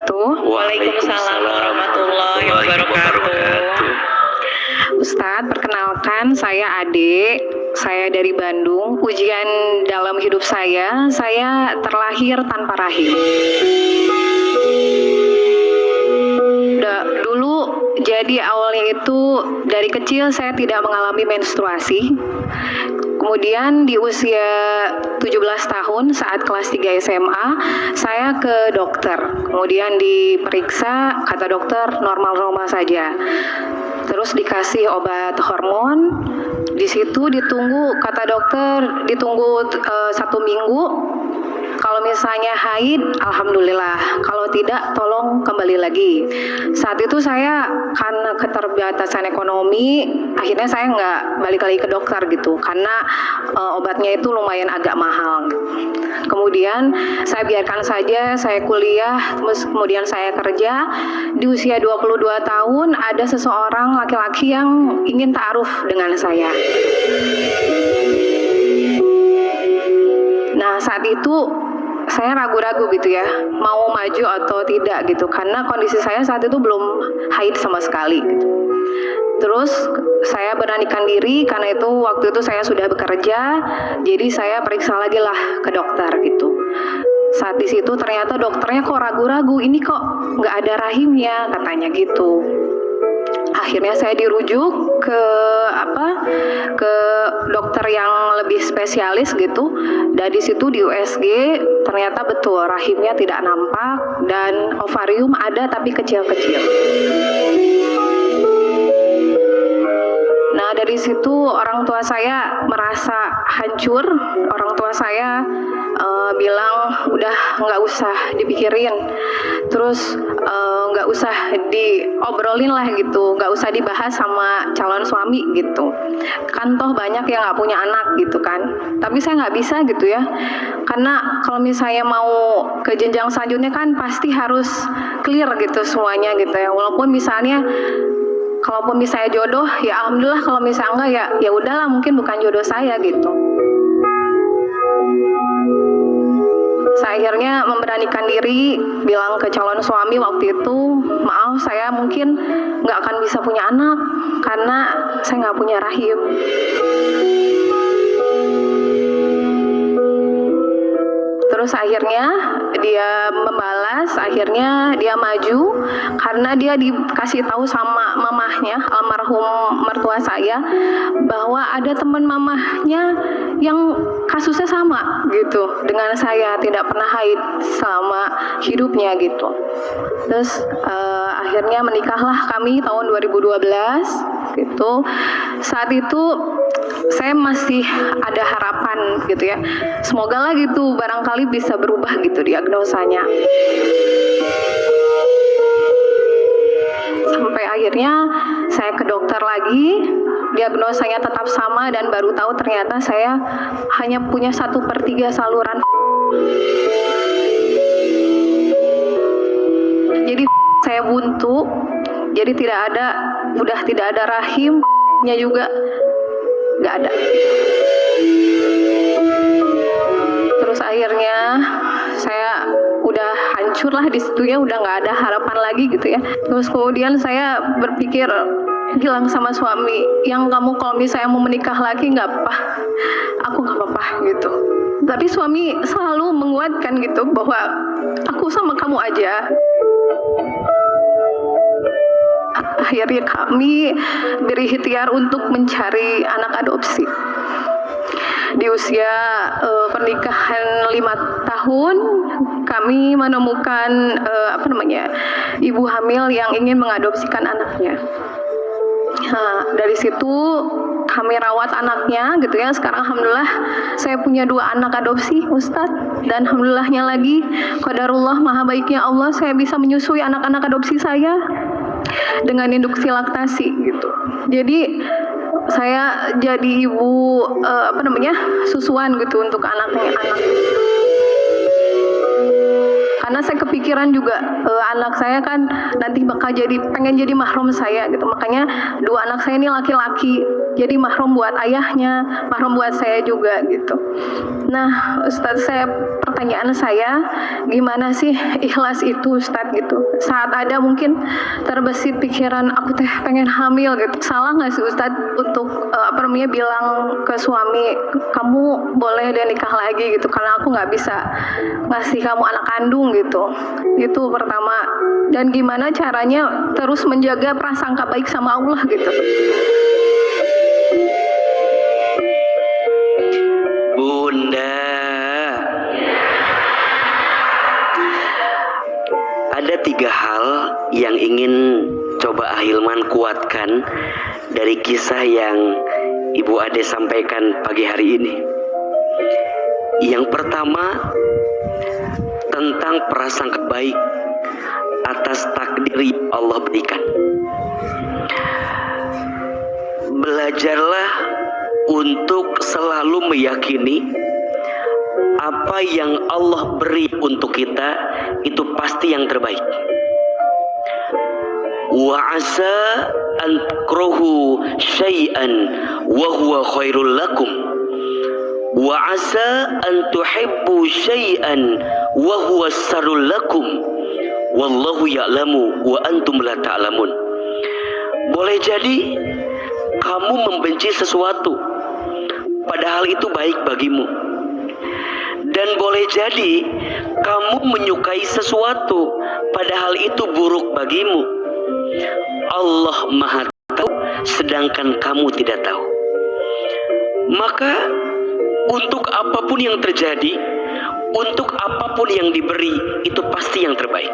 Waalaikumsalam warahmatullahi wabarakatuh. Ustadz, perkenalkan saya Ade, saya dari Bandung. Ujian dalam hidup saya terlahir tanpa rahim. Dulu, jadi awalnya itu dari kecil saya tidak mengalami menstruasi. Kemudian di usia 17 tahun saat kelas 3 SMA, saya ke dokter. Kemudian diperiksa, kata dokter normal-normal saja. Terus dikasih obat hormon. Di situ ditunggu, kata dokter, ditunggu 1 minggu. Kalau misalnya haid, alhamdulillah. Kalau tidak, tolong kembali lagi. Saat itu saya karena keterbatasan ekonomi, akhirnya saya nggak balik lagi ke dokter gitu, karena obatnya itu lumayan agak mahal. Kemudian saya biarkan saja, saya kuliah, terus kemudian saya kerja. Di usia 22 tahun, ada seseorang laki-laki yang ingin ta'aruf dengan saya. Nah, saat itu saya ragu-ragu gitu ya, mau maju atau tidak gitu, karena kondisi saya saat itu belum haid sama sekali gitu. Terus saya beranikan diri, karena itu waktu itu saya sudah bekerja, jadi saya periksa lagi lah ke dokter gitu. Saat di situ ternyata dokternya kok ragu-ragu, ini kok nggak ada rahimnya, katanya gitu. Akhirnya saya dirujuk ke dokter yang lebih spesialis gitu. Dan di situ di USG ternyata betul rahimnya tidak nampak dan ovarium ada tapi kecil-kecil. Nah, dari situ orang tua saya merasa hancur. Orang tua saya bilang udah nggak usah dipikirin, terus nggak usah diobrolin lah gitu, nggak usah dibahas sama calon suami gitu, kan toh banyak yang nggak punya anak gitu kan. Tapi saya nggak bisa gitu ya, karena kalau misalnya mau ke jenjang selanjutnya kan pasti harus clear gitu semuanya gitu ya. Walaupun misalnya kalaupun misalnya jodoh, ya alhamdulillah. Kalau misalnya enggak, ya udahlah, mungkin bukan jodoh saya gitu. Saya akhirnya memberanikan diri, bilang ke calon suami waktu itu, maaf saya mungkin nggak akan bisa punya anak karena saya nggak punya rahim. Terus akhirnya dia membalas, akhirnya dia maju karena dia dikasih tahu sama mamahnya, almarhum mertua saya, bahwa ada teman mamahnya yang kasusnya sama gitu dengan saya, tidak pernah haid selama hidupnya gitu. Terus akhirnya menikahlah kami tahun 2012 gitu. Saat itu saya masih ada harapan gitu ya, semoga lah gitu barangkali bisa berubah gitu diagnosanya. Sampai akhirnya saya ke dokter lagi, diagnosanya tetap sama dan baru tahu ternyata saya hanya punya 1/3 saluran. Jadi saya buntu, jadi udah tidak ada rahimnya juga, nggak ada. Terus akhirnya saya udah hancur lah di situ ya, udah nggak ada harapan lagi gitu ya. Terus kemudian saya berpikir, bilang sama suami, yang kamu kalau misalnya mau menikah lagi nggak apa, aku nggak apa-apa gitu. Tapi suami selalu menguatkan gitu bahwa aku sama kamu aja. Akhirnya kami berikhtiar untuk mencari anak adopsi. Di usia pernikahan 5 tahun, kami menemukan ibu hamil yang ingin mengadopsikan anaknya. Nah, dari situ kami rawat anaknya gitu ya. Sekarang alhamdulillah saya punya 2 anak adopsi, Ustadz. Dan alhamdulillahnya lagi, qadarullah maha baiknya Allah, saya bisa menyusui anak-anak adopsi saya dengan induksi laktasi gitu. Jadi saya jadi ibu susuan gitu untuk anak. Karena saya kepikiran juga anak saya kan nanti bakal pengen jadi mahram saya gitu. Makanya dua anak saya ini laki-laki, jadi mahram buat ayahnya, mahram buat saya juga gitu. Nah, Ustadz, pertanyaan saya, gimana sih ikhlas itu, Ustadz, gitu? Saat ada mungkin terbesit pikiran aku teh pengen hamil gitu. Salah nggak sih, Ustadz, untuk bilang ke suami, kamu boleh deh nikah lagi gitu, karena aku nggak bisa ngasih kamu anak kandung gitu. Itu pertama. Dan gimana caranya terus menjaga prasangka baik sama Allah gitu. Bunda, ada 3 hal yang ingin coba Ahilman kuatkan dari kisah yang Ibu Ade sampaikan pagi hari ini. Yang pertama, tentang prasangka baik atas takdir yang Allah berikan. Belajarlah untuk selalu meyakini apa yang Allah beri untuk kita itu pasti yang terbaik. Wa asa an takrahu syai'an wa huwa khairul lakum wa asa an tuhibbu syai'an wa huwa syarrul lakum wallahu ya'lamu wa antum la ta'lamun. Boleh jadi kamu membenci sesuatu padahal itu baik bagimu, dan boleh jadi kamu menyukai sesuatu padahal itu buruk bagimu. Allah Maha Tahu sedangkan kamu tidak tahu. Maka untuk apapun yang terjadi, untuk apapun yang diberi, itu pasti yang terbaik.